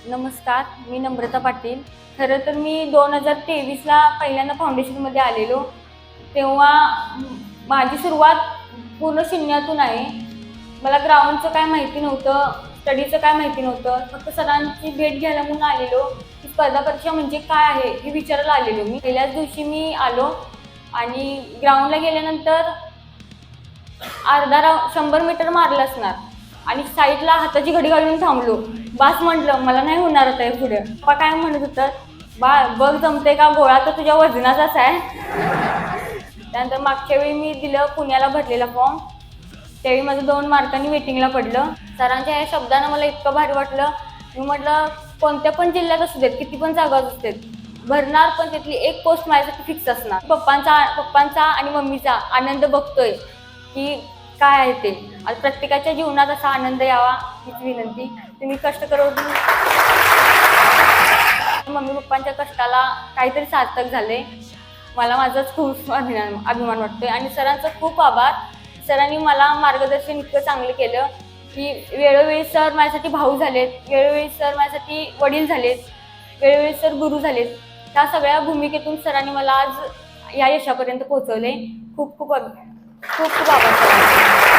नमस्कार, मी नम्रता पाटील. खरं तर मी 2023ला पहिल्यांदा फाउंडेशनमध्ये आलेलो. तेव्हा माझी सुरुवात पूर्ण शून्यातून आहे. मला ग्राउंडचं काय माहिती नव्हतं, स्टडीचं काय माहिती नव्हतं. फक्त सरांची भेट घ्यायला म्हणून आलेलो, की स्पर्धा परीक्षा म्हणजे काय आहे हे विचारायला आलेलो मी. पहिल्याच दिवशी मी आलो आणि ग्राउंडला गेल्यानंतर अर्धा 100 मीटर मारलं असणार आणि साईडला हाताची घडी घालून थांबलो. बास म्हटलं, मला नाही होणार आता हे पुढे. पप्पा काय म्हणत होतं, बा बघ जमते का, गोळा तर तुझ्या वजनाचाच आहे. त्यानंतर मागच्या वेळी मी दिलं पुण्याला भरलेला फॉर्म, त्यावेळी माझं 2 मार्कांनी वेटिंगला पडलं. सरांच्या या शब्दानं मला इतकं भारी वाटलं. मी म्हटलं कोणत्या पण जिल्ह्यात असू देत, किती पण जागा असू देत, भरणार, पण त्यातली एक पोस्ट माझ्यासाठी फिक्स असणार. पप्पांचा आणि मम्मीचा आनंद बघतोय की काय आहे ते. आज प्रत्येकाच्या जीवनात असा आनंद यावा हीच विनंती. तुम्ही कष्ट करून मम्मी पप्पांच्या कष्टाला काहीतरी सार्थक झाले. मला माझाच खूप अभिमान वाटतोय आणि सरांचं खूप आभार. सरांनी मला मार्गदर्शन इतकं चांगलं केलं की वेळोवेळी सर माझ्यासाठी भाऊ झालेत, वेळोवेळी सर माझ्यासाठी वडील झालेत, वेळोवेळी सर गुरु झालेत. त्या सगळ्या भूमिकेतून सरांनी मला आज या यशापर्यंत पोहोचवले. खूप खूप आभार सरांचे.